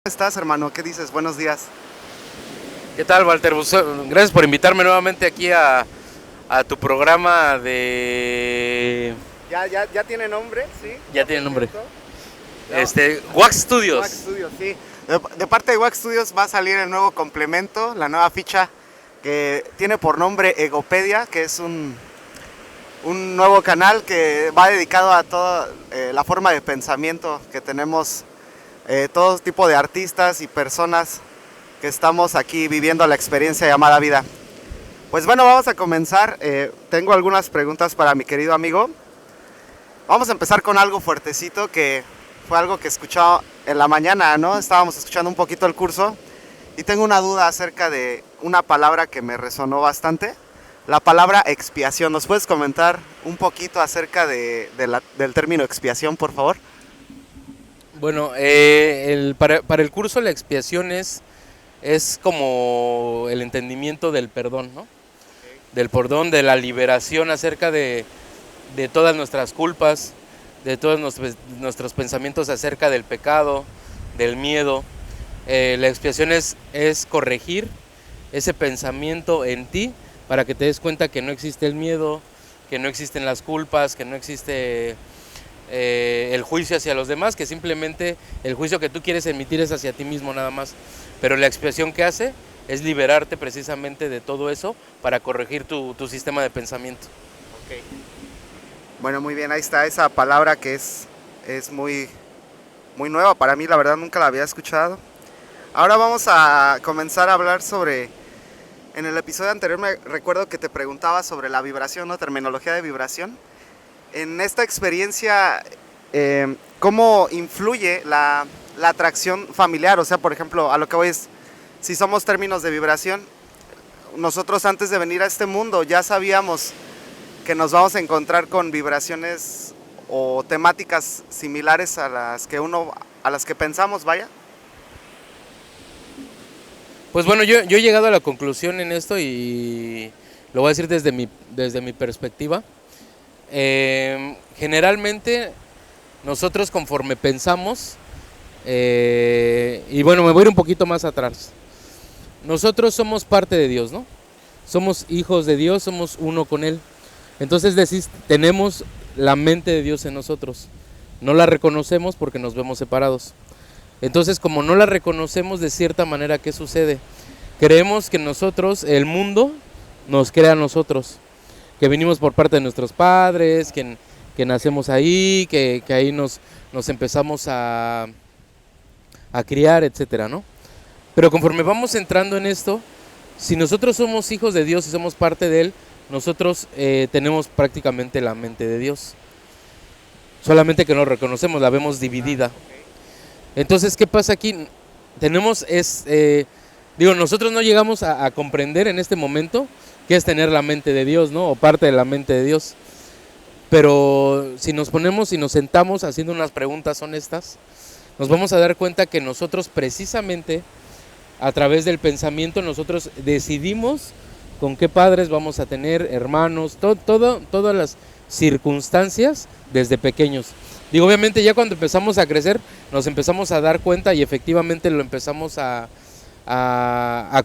¿Estás, hermano? ¿Qué dices? Buenos días. ¿Qué tal, Walter? Pues, gracias por invitarme nuevamente aquí a tu programa de... Ya tiene nombre, sí, Ya ya tiene por nombre. cierto. No, Wax Wax Studios. Studios, sí. De parte de Wax Studios va a salir el nuevo complemento, la nueva ficha que tiene por nombre Egopedia, que es un nuevo canal que va dedicado a toda la forma de pensamiento que tenemos todo tipo de artistas y personas que estamos aquí viviendo la experiencia llamada vida. Pues bueno, vamos a comenzar. Tengo algunas preguntas para mi querido amigo. Vamos a empezar con algo fuertecito que fue algo que escuchaba en la mañana, ¿no? Estábamos escuchando un poquito el curso y tengo una duda acerca de una palabra que me resonó bastante. La palabra expiación. ¿Nos puedes comentar un poquito acerca del término expiación, por favor? Bueno, para el curso la expiación es como el entendimiento del perdón, ¿no? Del perdón, de la liberación acerca de todas nuestras culpas, de todos nuestros pensamientos acerca del pecado, del miedo. La expiación es corregir ese pensamiento en ti para que te des cuenta que no existe el miedo, que no existen las culpas, que no existe el juicio hacia los demás, que simplemente el juicio que tú quieres emitir es hacia ti mismo nada más. Pero la expiación que hace es liberarte precisamente de todo eso para corregir tu sistema de pensamiento. Ok. Bueno, muy bien, ahí está esa palabra que es muy nueva para mí, la verdad nunca la había escuchado. Ahora vamos a comenzar a hablar sobre, en el episodio anterior me recuerdo que te preguntaba sobre la vibración, ¿no? Terminología de vibración. En esta experiencia, ¿cómo influye la atracción familiar? O sea, por ejemplo, a lo que voy es, si somos términos de vibración, nosotros antes de venir a este mundo ya sabíamos que nos vamos a encontrar con vibraciones o temáticas similares a las que pensamos, vaya. Pues bueno, yo he llegado a la conclusión en esto y lo voy a decir desde mi perspectiva. Generalmente nosotros conforme pensamos, y bueno, me voy a ir un poquito más atrás. Nosotros somos parte de Dios, ¿no? Somos hijos de Dios, somos uno con Él. Entonces decís, tenemos la mente de Dios en nosotros. No la reconocemos porque nos vemos separados. Entonces, como no la reconocemos de cierta manera, ¿qué sucede? Creemos que nosotros, el mundo, nos crea a nosotros. Que venimos por parte de nuestros padres, que nacemos ahí, que ahí nos empezamos a criar, etcétera, ¿no? Pero conforme vamos entrando en esto, si nosotros somos hijos de Dios y somos parte de Él, nosotros tenemos prácticamente la mente de Dios. Solamente que no reconocemos, la vemos dividida. Entonces, ¿qué pasa aquí? Nosotros no llegamos a comprender en este momento qué es tener la mente de Dios, ¿no? O parte de la mente de Dios. Pero si nos ponemos y nos sentamos haciendo unas preguntas honestas, nos vamos a dar cuenta que nosotros precisamente a través del pensamiento nosotros decidimos con qué padres vamos a tener, hermanos, todas las circunstancias desde pequeños. Digo, obviamente ya cuando empezamos a crecer nos empezamos a dar cuenta y efectivamente lo empezamos a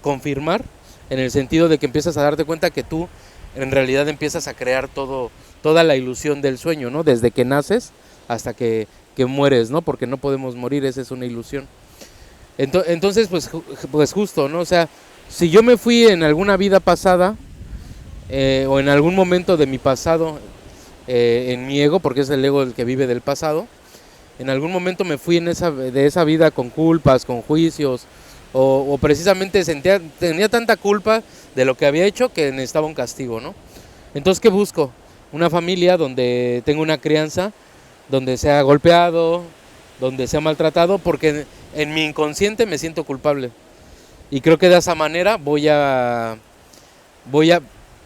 confirmar en el sentido de que empiezas a darte cuenta que tú en realidad empiezas a crear toda la ilusión del sueño, ¿no? Desde que naces hasta que mueres, ¿no? Porque no podemos morir, esa es una ilusión. Entonces, pues justo, ¿no? O sea, si yo me fui en alguna vida pasada o en algún momento de mi pasado en mi ego, porque es el ego el que vive del pasado, en algún momento me fui de esa vida con culpas, con juicios, o precisamente tenía tanta culpa de lo que había hecho que necesitaba un castigo, ¿no? Entonces, ¿qué busco? Una familia donde tenga una crianza, donde sea golpeado, donde sea maltratado, porque en mi inconsciente me siento culpable. Y creo que de esa manera voy a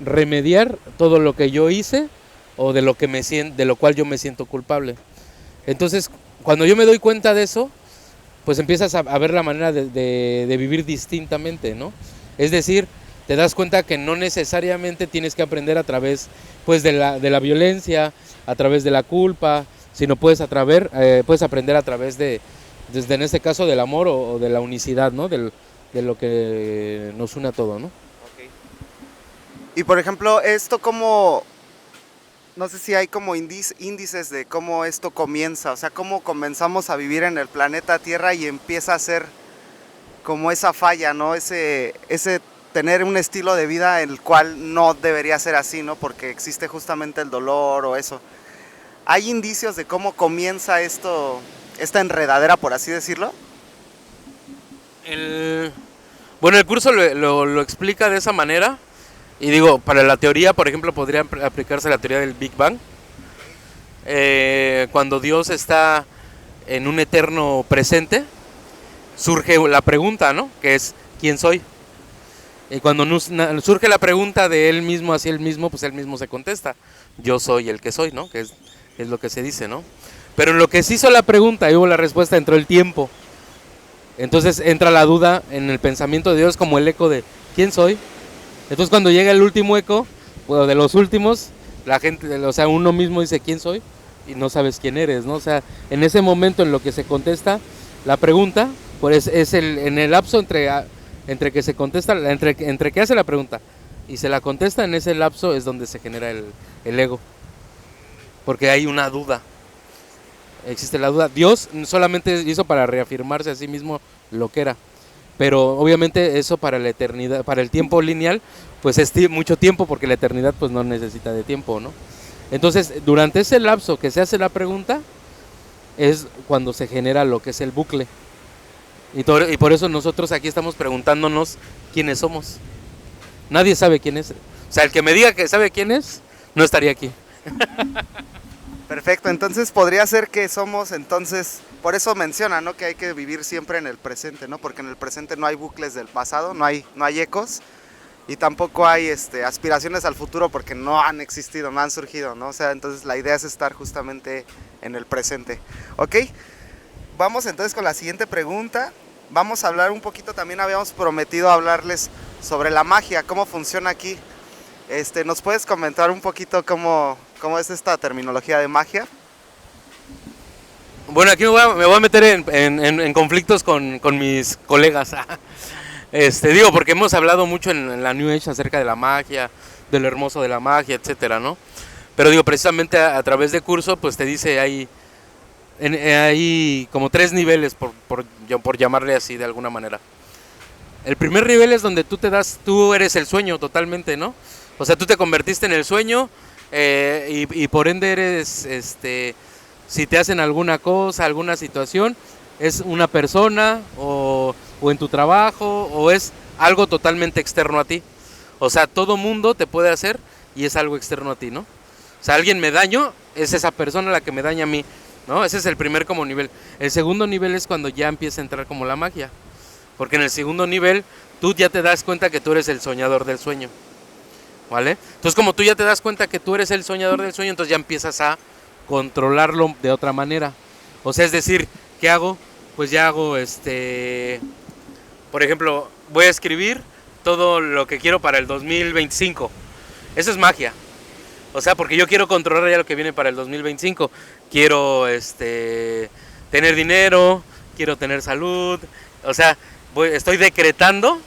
remediar todo lo que yo hice o de lo cual yo me siento culpable. Entonces, cuando yo me doy cuenta de eso, pues empiezas a ver la manera de vivir distintamente, ¿no? Es decir, te das cuenta que no necesariamente tienes que aprender a través pues, de la violencia, a través de la culpa, sino puedes aprender a través desde en este caso del amor o de la unicidad, ¿no? De lo que nos une a todo, ¿no? Ok. Y por ejemplo, esto como, no sé si hay como índices de cómo esto comienza, o sea, cómo comenzamos a vivir en el planeta Tierra y empieza a ser como esa falla, ¿no? Ese tener un estilo de vida el cual no debería ser así, ¿no? Porque existe justamente el dolor o eso. ¿Hay indicios de cómo comienza esto, esta enredadera, por así decirlo? Bueno, el curso lo explica de esa manera. Y digo, para la teoría, por ejemplo, podría aplicarse la teoría del Big Bang. Cuando Dios está en un eterno presente, surge la pregunta, ¿no? Que es, ¿quién soy? Y cuando surge la pregunta de él mismo hacia él mismo, pues él mismo se contesta, yo soy el que soy, ¿no? Que es lo que se dice, ¿no? Pero en lo que se hizo la pregunta y hubo la respuesta, entró el tiempo. Entonces entra la duda en el pensamiento de Dios como el eco de ¿quién soy? Entonces cuando llega el último eco, pues de los últimos, la gente, o sea, uno mismo dice ¿quién soy? Y no sabes quién eres, ¿no? O sea, en ese momento en lo que se contesta la pregunta, pues es en el lapso entre que se contesta, entre que hace la pregunta y se la contesta, en ese lapso es donde se genera el ego. Porque hay una duda. Existe la duda. Dios solamente hizo para reafirmarse a sí mismo lo que era. Pero obviamente eso para la eternidad, para el tiempo lineal, pues es mucho tiempo, porque la eternidad pues no necesita de tiempo, ¿no? Entonces, durante ese lapso que se hace la pregunta, es cuando se genera lo que es el bucle. Y por eso nosotros aquí estamos preguntándonos quiénes somos. Nadie sabe quién es. O sea, el que me diga que sabe quién es, no estaría aquí. Perfecto, entonces podría ser que somos, entonces, por eso menciona, ¿no? Que hay que vivir siempre en el presente, ¿no? Porque en el presente no hay bucles del pasado, no hay ecos, y tampoco hay aspiraciones al futuro porque no han existido, no han surgido, ¿no? O sea, entonces la idea es estar justamente en el presente. ¿Ok? Vamos entonces con la siguiente pregunta. Vamos a hablar un poquito, también habíamos prometido hablarles sobre la magia, cómo funciona aquí. ¿Nos puedes comentar un poquito cómo es esta terminología de magia? Bueno, aquí me voy a meter en conflictos con mis colegas. Digo, porque hemos hablado mucho en la New Age acerca de la magia, de lo hermoso de la magia, etcétera, ¿no? Pero digo, precisamente a través de curso, pues te dice hay como 3 niveles, por llamarle así de alguna manera. El primer nivel es donde tú eres el sueño totalmente, ¿no? O sea, tú te convertiste en el sueño y por ende eres, si te hacen alguna cosa, alguna situación, es una persona o en tu trabajo o es algo totalmente externo a ti. O sea, todo mundo te puede hacer y es algo externo a ti, ¿no? O sea, alguien me daño, es esa persona la que me daña a mí, ¿no? Ese es el primer como nivel. El segundo nivel es cuando ya empieza a entrar como la magia. Porque en el segundo nivel tú ya te das cuenta que tú eres el soñador del sueño, ¿vale? Entonces como tú ya te das cuenta que tú eres el soñador del sueño, entonces ya empiezas a controlarlo de otra manera. O sea, es decir, ¿qué hago? Pues ya hago, por ejemplo, voy a escribir todo lo que quiero para el 2025. Eso es magia. O sea, porque yo quiero controlar ya lo que viene para el 2025. Quiero tener dinero, quiero tener salud. O sea, estoy decretando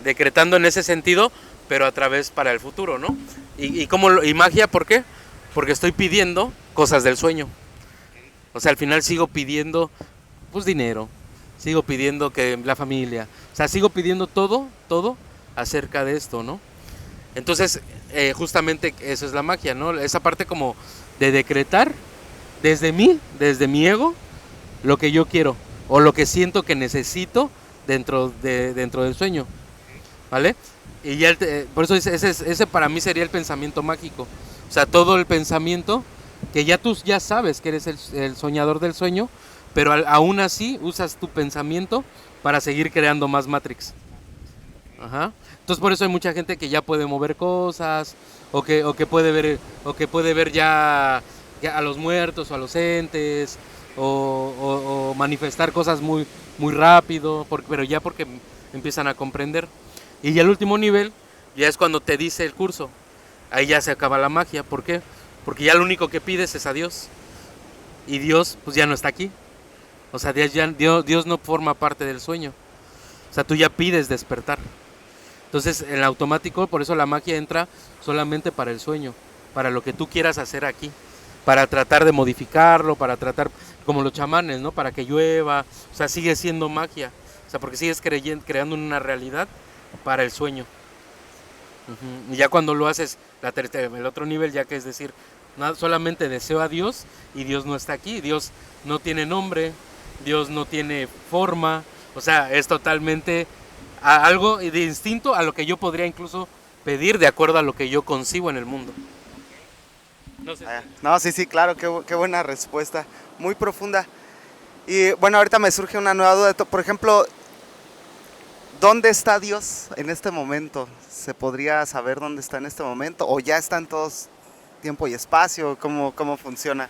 en ese sentido, pero a través para el futuro, ¿no? Y magia, ¿por qué? Porque estoy pidiendo cosas del sueño. O sea, al final sigo pidiendo, pues, dinero. Sigo pidiendo que la familia. O sea, sigo pidiendo todo acerca de esto, ¿no? Entonces, justamente eso es la magia, ¿no? Esa parte como de decretar desde mi ego, lo que yo quiero o lo que siento que necesito dentro del sueño, ¿vale? Y ya por eso ese para mí sería el pensamiento mágico. O sea, todo el pensamiento que ya tú ya sabes que eres el soñador del sueño, pero aún así usas tu pensamiento para seguir creando más Matrix. Ajá. Entonces por eso hay mucha gente que ya puede mover cosas o que puede ver ya a los muertos o a los entes o manifestar cosas muy muy rápido, pero ya porque empiezan a comprender. Y ya el último nivel ya es cuando te dice el curso. Ahí ya se acaba la magia. ¿Por qué? Porque ya lo único que pides es a Dios. Y Dios pues ya no está aquí. O sea, Dios no forma parte del sueño. O sea, tú ya pides despertar. Entonces, en automático, por eso la magia entra solamente para el sueño, para lo que tú quieras hacer aquí, para tratar de modificarlo, para tratar, como los chamanes, ¿no? Para que llueva, o sea, sigue siendo magia. O sea, porque sigues creando una realidad para el sueño. Y ya cuando lo haces, el otro nivel, ya que es decir, solamente deseo a Dios y Dios no está aquí, Dios no tiene nombre, Dios no tiene forma, o sea, es totalmente algo de instinto a lo que yo podría incluso pedir de acuerdo a lo que yo concibo en el mundo. No sé. No, sí, sí, claro, qué buena respuesta, muy profunda. Y bueno, ahorita me surge una nueva duda. Por ejemplo, ¿dónde está Dios en este momento? ¿Se podría saber dónde está en este momento? ¿O ya está en todos tiempo y espacio? ¿Cómo funciona?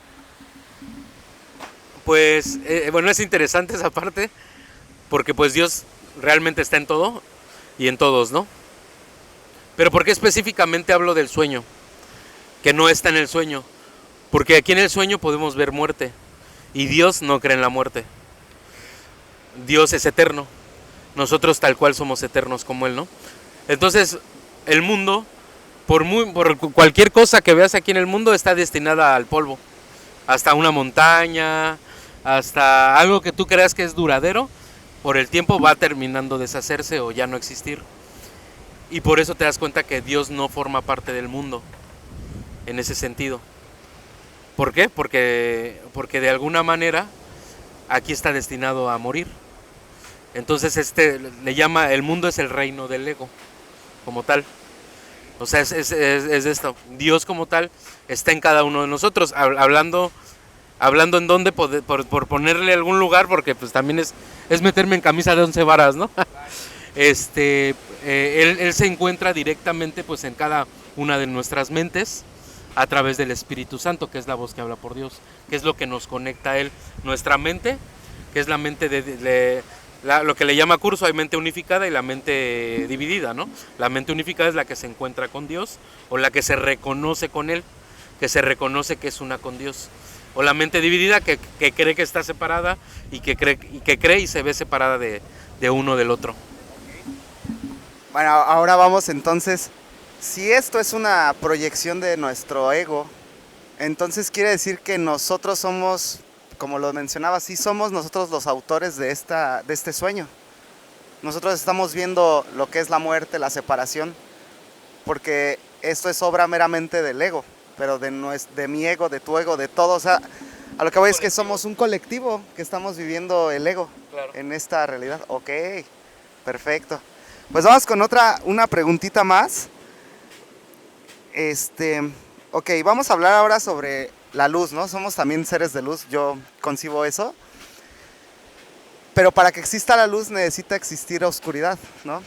Pues, bueno, es interesante esa parte, porque pues Dios realmente está en todo y en todos, ¿no? Pero ¿por qué específicamente hablo del sueño? Que no está en el sueño. Porque aquí en el sueño podemos ver muerte. Y Dios no cree en la muerte. Dios es eterno. Nosotros tal cual somos eternos como Él, ¿no? Entonces, el mundo, por cualquier cosa que veas aquí en el mundo, está destinada al polvo. Hasta una montaña, hasta algo que tú creas que es duradero, por el tiempo va terminando de deshacerse o ya no existir. Y por eso te das cuenta que Dios no forma parte del mundo, en ese sentido. ¿Por qué? Porque de alguna manera aquí está destinado a morir. Entonces le llama, el mundo es el reino del ego, como tal. O sea, es esto. Dios como tal está en cada uno de nosotros. Hablando en dónde, por ponerle algún lugar, porque pues también es meterme en camisa de 11 varas, ¿no? Él se encuentra directamente pues en cada una de nuestras mentes a través del Espíritu Santo, que es la voz que habla por Dios, que es lo que nos conecta a Él. Nuestra mente, que es la mente lo que le llama curso, hay mente unificada y la mente dividida, ¿no? La mente unificada es la que se encuentra con Dios, o la que se reconoce con Él, que se reconoce que es una con Dios. O la mente dividida que cree que está separada y que cree y se ve separada de uno del otro. Bueno, ahora vamos entonces, si esto es una proyección de nuestro ego, entonces quiere decir que nosotros somos, como lo mencionaba, sí somos nosotros los autores de este sueño. Nosotros estamos viendo lo que es la muerte, la separación, porque esto es obra meramente del ego, pero de mi ego, de tu ego, de todo. O sea, a lo que voy es que somos un colectivo que estamos viviendo el ego, claro, en esta realidad. Ok, perfecto. Pues vamos con una preguntita más. Ok, vamos a hablar ahora sobre la luz, ¿no? Somos también seres de luz, yo concibo eso. Pero para que exista la luz necesita existir oscuridad, ¿no?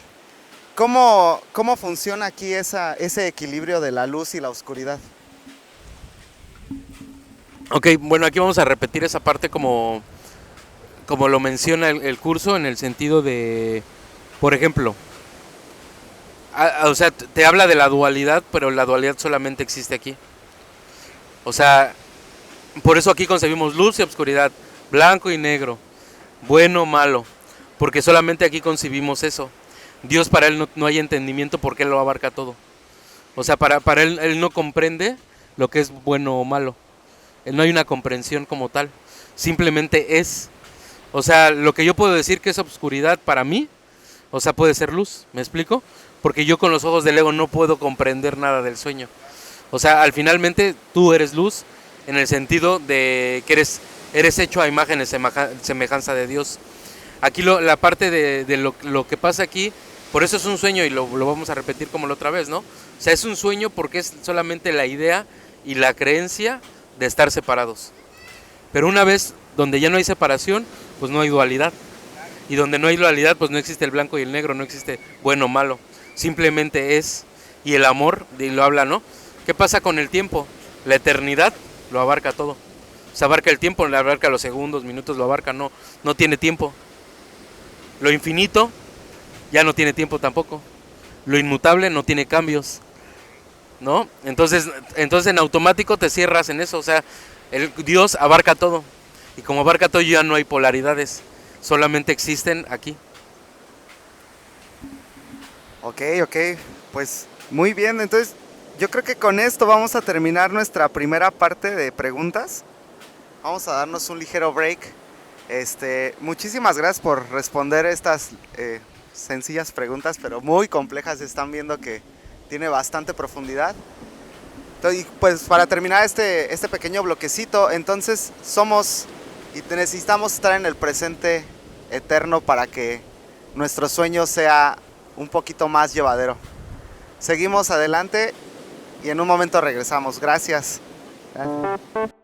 ¿Cómo funciona aquí ese equilibrio de la luz y la oscuridad? Ok, bueno, aquí vamos a repetir esa parte como lo menciona el curso, en el sentido de, por ejemplo, o sea, te habla de la dualidad, pero la dualidad solamente existe aquí. O sea, por eso aquí concebimos luz y oscuridad, blanco y negro, bueno o malo, porque solamente aquí concebimos eso. Dios, para Él no hay entendimiento porque Él lo abarca todo. O sea, para Él no comprende lo que es bueno o malo. No hay una comprensión como tal, simplemente es. O sea, lo que yo puedo decir que es oscuridad para mí, o sea, puede ser luz, ¿me explico? Porque yo con los ojos del ego no puedo comprender nada del sueño. O sea, al finalmente tú eres luz en el sentido de que eres hecho a imagen y semejanza de Dios. Aquí la parte de lo que pasa aquí, por eso es un sueño y lo vamos a repetir como la otra vez, ¿no? O sea, es un sueño porque es solamente la idea y la creencia de estar separados. Pero una vez donde ya no hay separación, pues no hay dualidad. Y donde no hay dualidad, pues no existe el blanco y el negro, no existe bueno o malo. Simplemente es. Y el amor, y lo habla, ¿no? ¿Qué pasa con el tiempo? La eternidad lo abarca todo. Se abarca el tiempo, le abarca los segundos, minutos, lo abarca, no tiene tiempo. Lo infinito ya no tiene tiempo tampoco. Lo inmutable no tiene cambios, ¿no? Entonces en automático te cierras en eso. O sea, Dios abarca todo. Y como abarca todo ya no hay polaridades, solamente existen aquí. Ok, pues muy bien, entonces yo creo que con esto vamos a terminar nuestra primera parte de preguntas. Vamos a darnos un ligero break. Muchísimas gracias por responder estas sencillas preguntas, pero muy complejas. Están viendo que tiene bastante profundidad. Entonces, pues para terminar este pequeño bloquecito, entonces somos y necesitamos estar en el presente eterno para que nuestro sueño sea un poquito más llevadero. Seguimos adelante y en un momento regresamos. Gracias. Gracias.